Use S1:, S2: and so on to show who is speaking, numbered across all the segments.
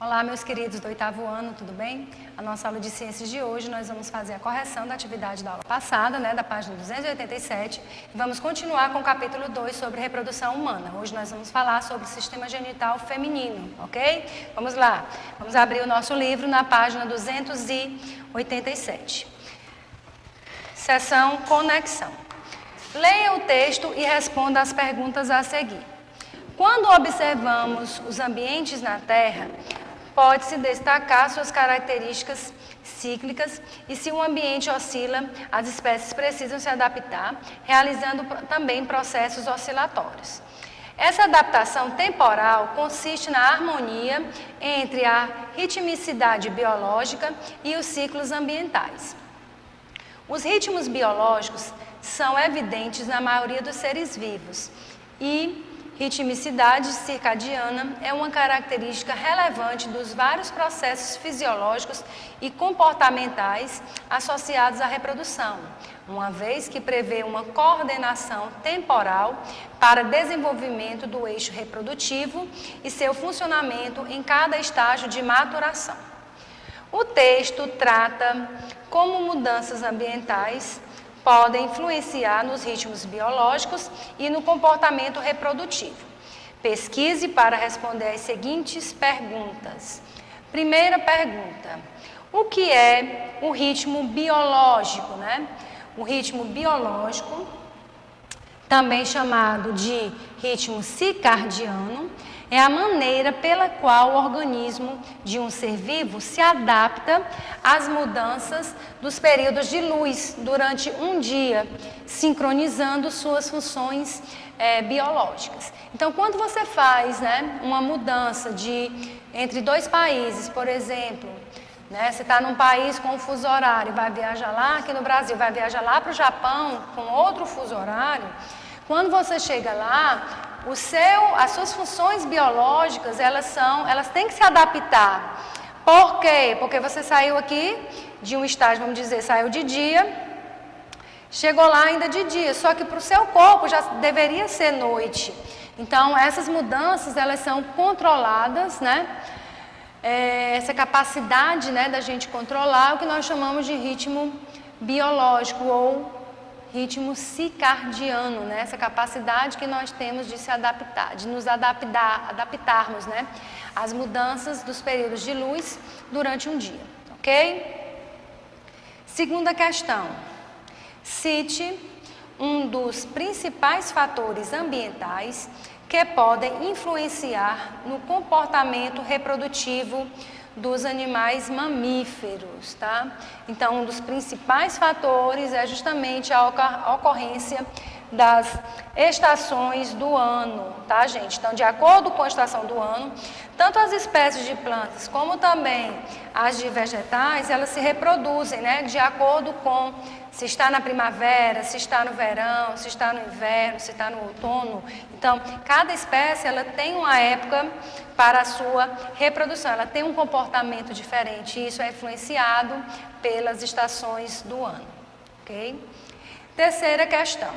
S1: Olá, meus queridos do 8º ano, tudo bem? A nossa aula de ciências de hoje, nós vamos fazer a correção da atividade da aula passada, da página 287, e vamos continuar com o capítulo 2 sobre reprodução humana. Hoje nós vamos falar sobre o sistema genital feminino, ok? Vamos lá, vamos abrir o nosso livro na página 287. Seção Conexão. Leia o texto e responda as perguntas a seguir. Quando observamos os ambientes na Terra, pode-se destacar suas características cíclicas e se o ambiente oscila, as espécies precisam se adaptar, realizando também processos oscilatórios. Essa adaptação temporal consiste na harmonia entre a ritmicidade biológica e os ciclos ambientais. Os ritmos biológicos são evidentes na maioria dos seres vivos e ritmicidade circadiana é uma característica relevante dos vários processos fisiológicos e comportamentais associados à reprodução, uma vez que prevê uma coordenação temporal para desenvolvimento do eixo reprodutivo e seu funcionamento em cada estágio de maturação. O texto trata como mudanças ambientais podem influenciar nos ritmos biológicos e no comportamento reprodutivo. Pesquise para responder as seguintes perguntas. Primeira pergunta: o que é o ritmo biológico, O ritmo biológico, também chamado de ritmo circadiano, é a maneira pela qual o organismo de um ser vivo se adapta às mudanças dos períodos de luz durante um dia, sincronizando suas funções biológicas. Então, quando você faz uma mudança entre dois países, por exemplo, você está num país com um fuso horário, vai viajar lá, aqui no Brasil, vai viajar lá para o Japão com outro fuso horário, quando você chega lá, as suas funções biológicas, elas têm que se adaptar. Por quê? Porque você saiu aqui de um estágio, vamos dizer, saiu de dia, chegou lá ainda de dia, só que para o seu corpo já deveria ser noite. Então, essas mudanças, elas são controladas, essa capacidade, da gente controlar o que nós chamamos de ritmo biológico ou ritmo circadiano, essa capacidade que nós temos de se adaptar, de nos adaptarmos, às mudanças dos períodos de luz durante um dia, ok? Segunda questão. Cite um dos principais fatores ambientais que podem influenciar no comportamento reprodutivo dos animais mamíferos, tá? Então, um dos principais fatores é justamente a ocorrência das estações do ano, tá, gente? Então, de acordo com a estação do ano, tanto as espécies de plantas como também as de vegetais, elas se reproduzem, de acordo com se está na primavera, se está no verão, se está no inverno, se está no outono. Então, cada espécie, ela tem uma época para a sua reprodução, ela tem um comportamento diferente, e isso é influenciado pelas estações do ano, ok? Terceira questão.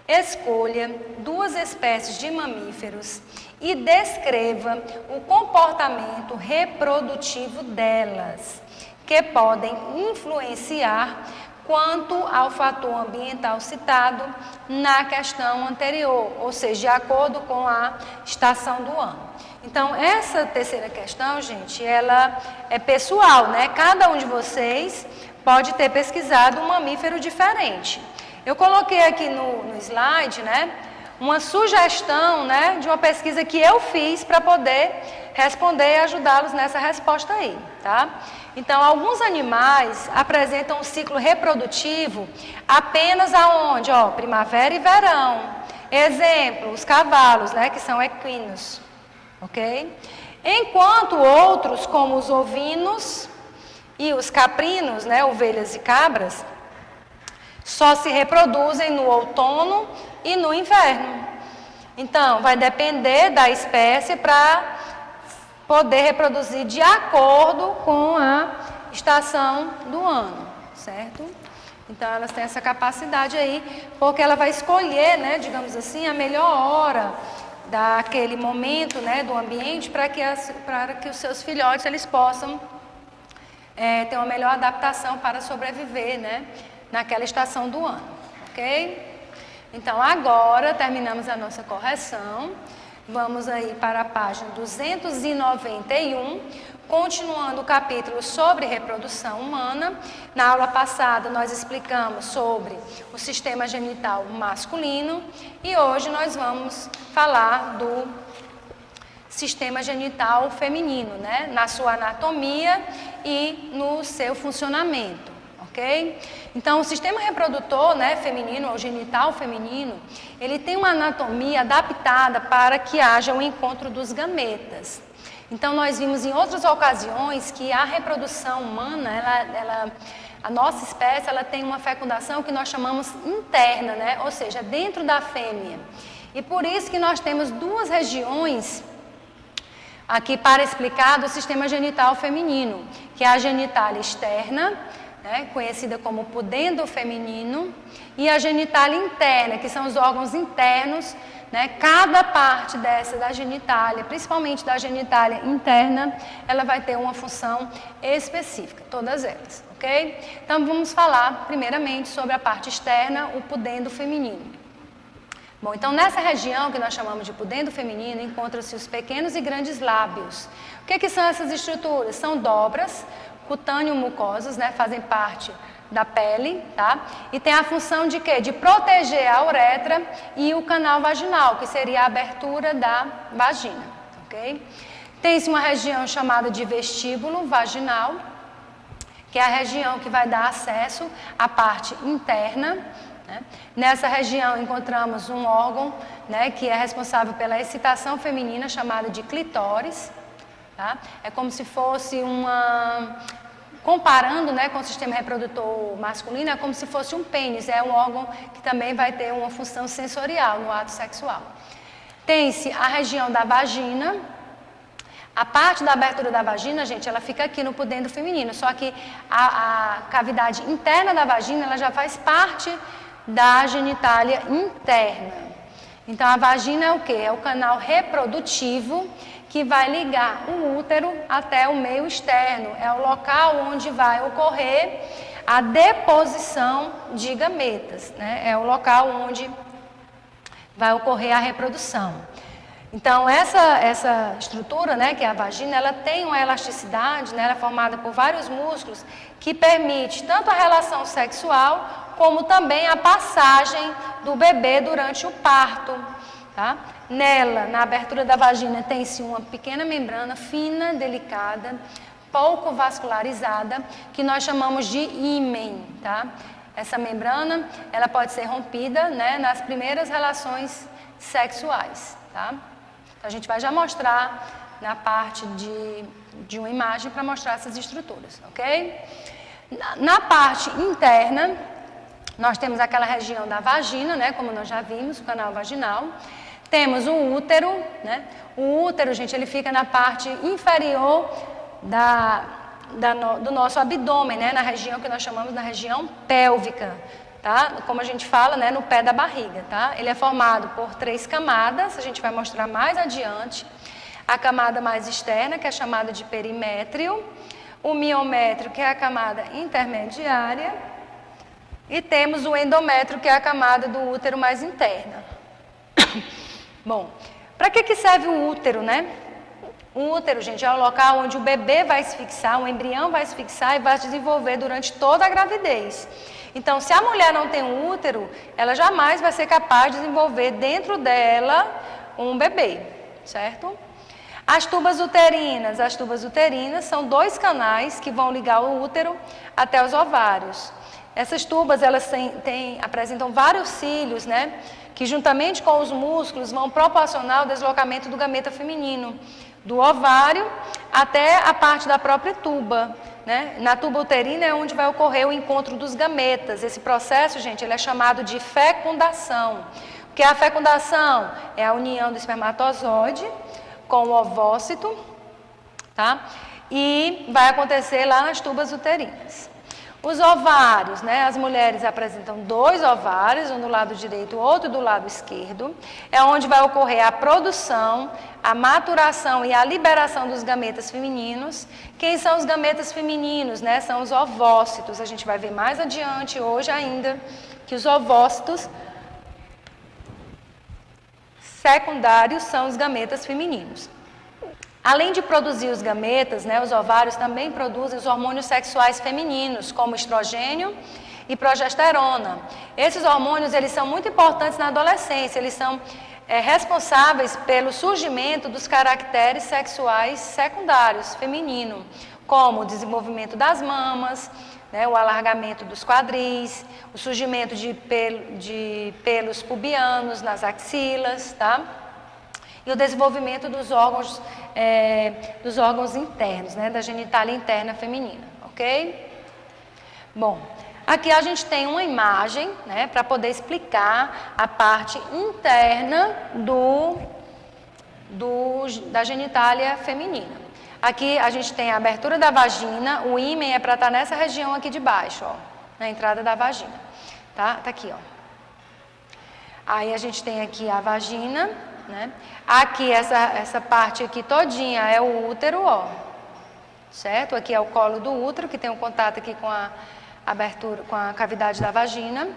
S1: Escolha 2 espécies de mamíferos e descreva o comportamento reprodutivo delas, que podem influenciar quanto ao fator ambiental citado na questão anterior, ou seja, de acordo com a estação do ano. Então, essa terceira questão, gente, ela é pessoal, Cada um de vocês pode ter pesquisado um mamífero diferente. Eu coloquei aqui no slide, uma sugestão, de uma pesquisa que eu fiz para poder responder e ajudá-los nessa resposta aí, tá? Então, alguns animais apresentam um ciclo reprodutivo apenas aonde? Primavera e verão. Exemplo, os cavalos, que são equinos, ok? Enquanto outros, como os ovinos e os caprinos, ovelhas e cabras, só se reproduzem no outono e no inverno. Então, vai depender da espécie para poder reproduzir de acordo com a estação do ano, certo? Então, elas têm essa capacidade aí, porque ela vai escolher, digamos assim, a melhor hora daquele momento, né, do ambiente, para que os seus filhotes eles possam ter uma melhor adaptação para sobreviver, né, naquela estação do ano, ok? Então, agora terminamos a nossa correção. Vamos aí para a página 291, continuando o capítulo sobre reprodução humana. Na aula passada nós explicamos sobre o sistema genital masculino e hoje nós vamos falar do sistema genital feminino, né? Na sua anatomia e no seu funcionamento, ok? Então, o sistema reprodutor, né, feminino ou genital feminino, ele tem uma anatomia adaptada para que haja o encontro dos gametas. Então, nós vimos em outras ocasiões que a reprodução humana, a nossa espécie, ela tem uma fecundação que nós chamamos interna, né? Ou seja, dentro da fêmea. E por isso que nós temos duas regiões aqui para explicar do sistema genital feminino, que é a genitália externa, né, conhecida como pudendo feminino, e a genitália interna, que são os órgãos internos, né, cada parte dessa da genitália, principalmente da genitália interna, ela vai ter uma função específica, todas elas, ok? Então vamos falar primeiramente sobre a parte externa, o pudendo feminino. Bom, então nessa região que nós chamamos de pudendo feminino, encontram-se os pequenos e grandes lábios. O que são essas estruturas? São dobras cutâneo-mucosas, né, fazem parte da pele, tá? E tem a função de quê? De proteger a uretra e o canal vaginal, que seria a abertura da vagina, ok? Tem-se uma região chamada de vestíbulo vaginal, que é a região que vai dar acesso à parte interna, né? Nessa região encontramos um órgão, né, que é responsável pela excitação feminina, chamado de clitóris. Tá? É como se fosse comparando, né, com o sistema reprodutor masculino, é como se fosse um pênis, é um órgão que também vai ter uma função sensorial no ato sexual. Tem-se a região da vagina. A parte da abertura da vagina, gente, ela fica aqui no pudendo feminino, só que a cavidade interna da vagina, ela já faz parte da genitália interna. Então, a vagina é o quê? É o canal reprodutivo que vai ligar o útero até o meio externo. É o local onde vai ocorrer a deposição de gametas, né? É o local onde vai ocorrer a reprodução. Então, essa estrutura, né, que é a vagina, ela tem uma elasticidade, né, ela é formada por vários músculos que permite tanto a relação sexual como também a passagem do bebê durante o parto, tá? Nela, na abertura da vagina, tem-se uma pequena membrana fina, delicada, pouco vascularizada, que nós chamamos de ímen, tá? Essa membrana, ela pode ser rompida, né, nas primeiras relações sexuais, tá? Então, a gente vai já mostrar na parte de uma imagem para mostrar essas estruturas, ok? Na parte interna, nós temos aquela região da vagina, né, como nós já vimos, o canal vaginal. Temos o útero, né? O útero, gente, ele fica na parte inferior do nosso abdômen, né? Na região que nós chamamos da região pélvica, tá? Como a gente fala, né? No pé da barriga, tá? Ele é formado por 3 camadas, a gente vai mostrar mais adiante. A camada mais externa, que é chamada de perimétrio, o miométrio, que é a camada intermediária, e temos o endométrio, que é a camada do útero mais interna. Bom, para que serve o útero, né? O útero, gente, é o local onde o bebê vai se fixar, o embrião vai se fixar e vai se desenvolver durante toda a gravidez. Então, se a mulher não tem um útero, ela jamais vai ser capaz de desenvolver dentro dela um bebê, certo? As tubas uterinas são 2 canais que vão ligar o útero até os ovários. Essas tubas, elas apresentam vários cílios, né? Que juntamente com os músculos vão proporcionar o deslocamento do gameta feminino, do ovário até a parte da própria tuba, né? Na tuba uterina é onde vai ocorrer o encontro dos gametas. Esse processo, gente, ele é chamado de fecundação. Porque a fecundação é a união do espermatozoide com o ovócito, tá? E vai acontecer lá nas tubas uterinas. Os ovários, né? As mulheres apresentam 2 ovários, um do lado direito, outro do lado esquerdo. É onde vai ocorrer a produção, a maturação e a liberação dos gametas femininos. Quem são os gametas femininos, né? São os ovócitos. A gente vai ver mais adiante, hoje ainda, que os ovócitos secundários são os gametas femininos. Além de produzir os gametas, né, os ovários também produzem os hormônios sexuais femininos, como estrogênio e progesterona. Esses hormônios, eles são muito importantes na adolescência, eles são responsáveis pelo surgimento dos caracteres sexuais secundários femininos, como o desenvolvimento das mamas, né, o alargamento dos quadris, o surgimento de pelos pubianos nas axilas, tá? E o desenvolvimento dos órgãos internos, né, da genitália interna feminina, ok? Bom, aqui a gente tem uma imagem, né, para poder explicar a parte interna da genitália feminina. Aqui a gente tem a abertura da vagina, o ímen é para estar nessa região aqui de baixo, ó, na entrada da vagina, tá? Tá aqui, ó. Aí a gente tem aqui a vagina, né? Aqui essa parte aqui todinha é o útero, ó, certo? Aqui é o colo do útero, que tem um contato aqui com a abertura, com a cavidade da vagina.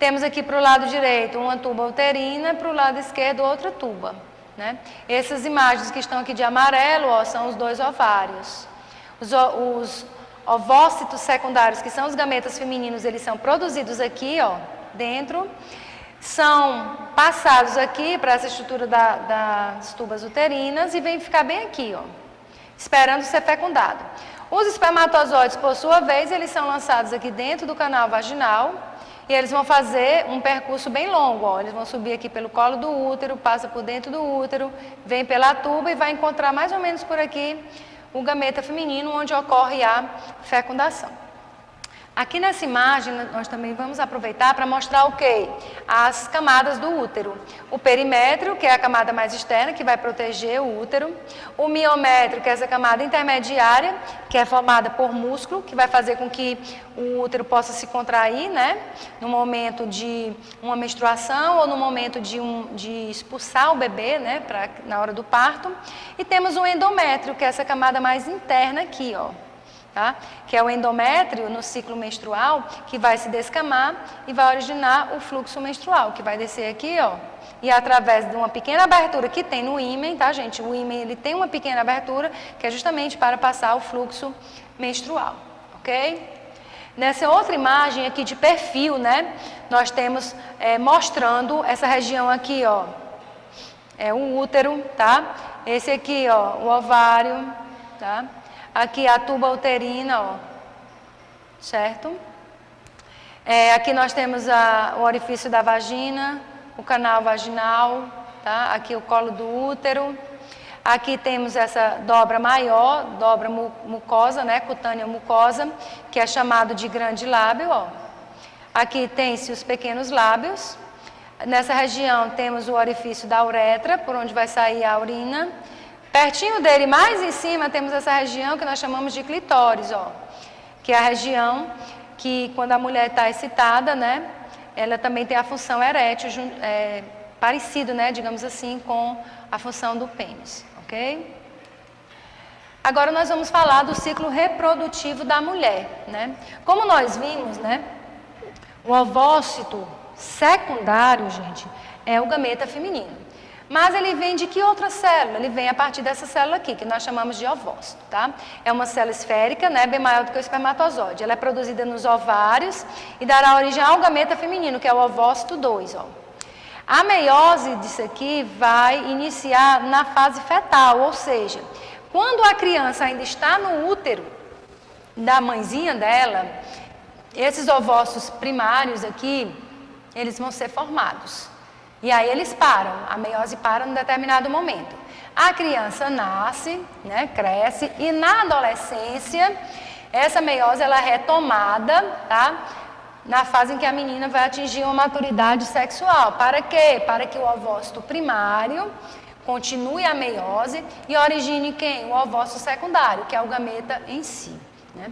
S1: Temos aqui para o lado direito uma tuba uterina, para o lado esquerdo outra tuba, né? Essas imagens que estão aqui de amarelo, ó, são os 2 ovários. Os ovócitos secundários, que são os gametas femininos, eles são produzidos aqui, ó, dentro. São passados aqui para essa estrutura das tubas uterinas e vem ficar bem aqui, ó, esperando ser fecundado. Os espermatozoides, por sua vez, eles são lançados aqui dentro do canal vaginal e eles vão fazer um percurso bem longo, ó. Eles vão subir aqui pelo colo do útero, passa por dentro do útero, vem pela tuba e vai encontrar mais ou menos por aqui o gameta feminino, onde ocorre a fecundação. Aqui nessa imagem, nós também vamos aproveitar para mostrar o quê? As camadas do útero. O perimétrio, que é a camada mais externa, que vai proteger o útero. O miométrio, que é essa camada intermediária, que é formada por músculo, que vai fazer com que o útero possa se contrair, né? No momento de uma menstruação ou no momento de expulsar o bebê, né? Na hora do parto. E temos o endométrio, que é essa camada mais interna aqui, ó. Tá? Que é o endométrio no ciclo menstrual, que vai se descamar e vai originar o fluxo menstrual, que vai descer aqui, ó, e através de uma pequena abertura que tem no ímen, tá, gente? O ímen, ele tem uma pequena abertura, que é justamente para passar o fluxo menstrual, ok? Nessa outra imagem aqui de perfil, né, nós temos mostrando essa região aqui, ó, é o útero, tá? Esse aqui, ó, o ovário, tá? Aqui a tuba uterina, ó, certo? Aqui nós temos o orifício da vagina, o canal vaginal, tá? Aqui o colo do útero. Aqui temos essa dobra maior, dobra mucosa, né? Cutânea mucosa, que é chamado de grande lábio, ó. Aqui tem-se os pequenos lábios. Nessa região temos o orifício da uretra, por onde vai sair a urina. Pertinho dele, mais em cima, temos essa região que nós chamamos de clitóris, ó, que é a região que, quando a mulher está excitada, né, ela também tem a função erétil, parecido, né, digamos assim, com a função do pênis, ok? Agora nós vamos falar do ciclo reprodutivo da mulher, né? Como nós vimos, né, o ovócito secundário, gente, é o gameta feminino. Mas ele vem de que outra célula? Ele vem a partir dessa célula aqui, que nós chamamos de ovócito, tá? É uma célula esférica, né, bem maior do que o espermatozoide. Ela é produzida nos ovários e dará origem ao gameta feminino, que é o ovócito 2, ó. A meiose disso aqui vai iniciar na fase fetal, ou seja, quando a criança ainda está no útero da mãezinha dela, esses ovócitos primários aqui, eles vão ser formados. E aí eles param, a meiose para num determinado momento. A criança nasce, né, cresce, e na adolescência, essa meiose ela é retomada, tá? Na fase em que a menina vai atingir uma maturidade sexual. Para quê? Para que o ovócito primário continue a meiose e origine quem? O ovócito secundário, que é o gameta em si, né?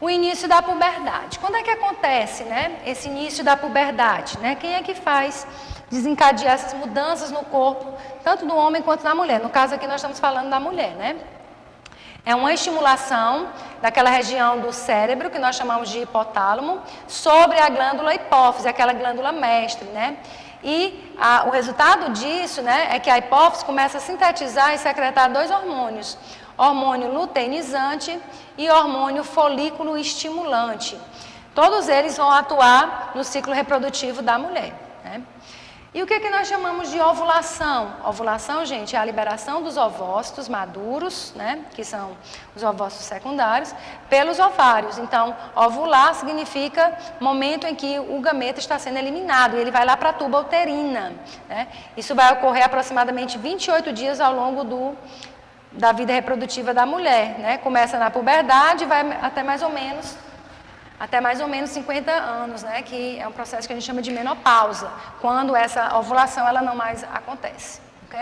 S1: o início da puberdade. Quando é que acontece, né, esse início da puberdade? Né? Quem é que faz desencadear essas mudanças no corpo, tanto do homem quanto da mulher? No caso aqui nós estamos falando da mulher, né? É uma estimulação daquela região do cérebro, que nós chamamos de hipotálamo, sobre a glândula hipófise, aquela glândula mestre, né? E o resultado disso, né, é que a hipófise começa a sintetizar e secretar 2 hormônios, hormônio luteinizante e hormônio folículo estimulante. Todos eles vão atuar no ciclo reprodutivo da mulher, né? E o que nós chamamos de ovulação? Ovulação, gente, é a liberação dos ovócitos maduros, né, que são os ovócitos secundários, pelos ovários. Então, ovular significa momento em que o gameta está sendo eliminado e ele vai lá para a tuba uterina, né? Isso vai ocorrer aproximadamente 28 dias ao longo da vida reprodutiva da mulher, né? Começa na puberdade e vai até mais ou menos 50 anos, né, que é um processo que a gente chama de menopausa, quando essa ovulação ela não mais acontece, ok?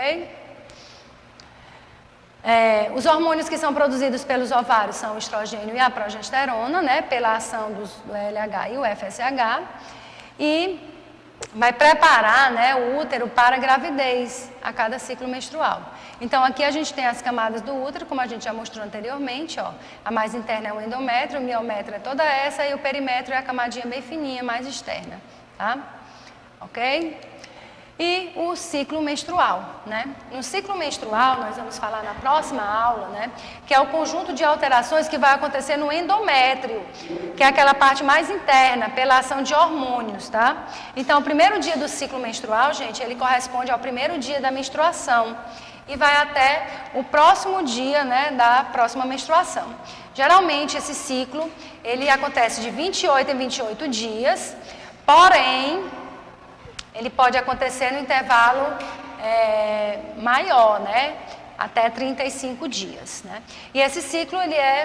S1: Os hormônios que são produzidos pelos ovários são o estrogênio e a progesterona, né, pela ação do LH e o FSH, e vai preparar, né, o útero para a gravidez a cada ciclo menstrual. Então, aqui a gente tem as camadas do útero, como a gente já mostrou anteriormente, ó. A mais interna é o endométrio, o miométrio é toda essa, e o perimétrio é a camadinha bem fininha, mais externa, tá? Ok? E o ciclo menstrual, né? No ciclo menstrual, nós vamos falar na próxima aula, né, que é o conjunto de alterações que vai acontecer no endométrio, que é aquela parte mais interna, pela ação de hormônios, tá? Então, o primeiro dia do ciclo menstrual, gente, ele corresponde ao primeiro dia da menstruação e vai até o próximo dia, né, da próxima menstruação. Geralmente, esse ciclo, ele acontece de 28 em 28 dias, porém, ele pode acontecer no intervalo maior, né, até 35 dias, né? E esse ciclo, ele é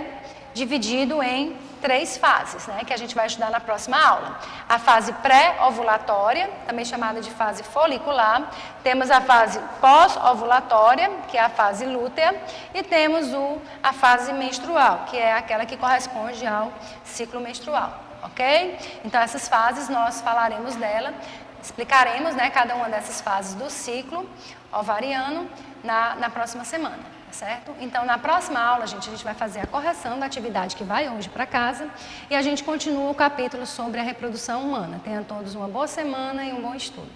S1: dividido em 3 fases, né, que a gente vai estudar na próxima aula. A fase pré-ovulatória, também chamada de fase folicular, temos a fase pós-ovulatória, que é a fase lútea, e temos a fase menstrual, que é aquela que corresponde ao ciclo menstrual, ok? Então, essas fases nós falaremos dela, explicaremos, né, cada uma dessas fases do ciclo ovariano na próxima semana, tá certo? Então, na próxima aula, a gente vai fazer a correção da atividade que vai hoje para casa e a gente continua o capítulo sobre a reprodução humana. Tenham todos uma boa semana e um bom estudo.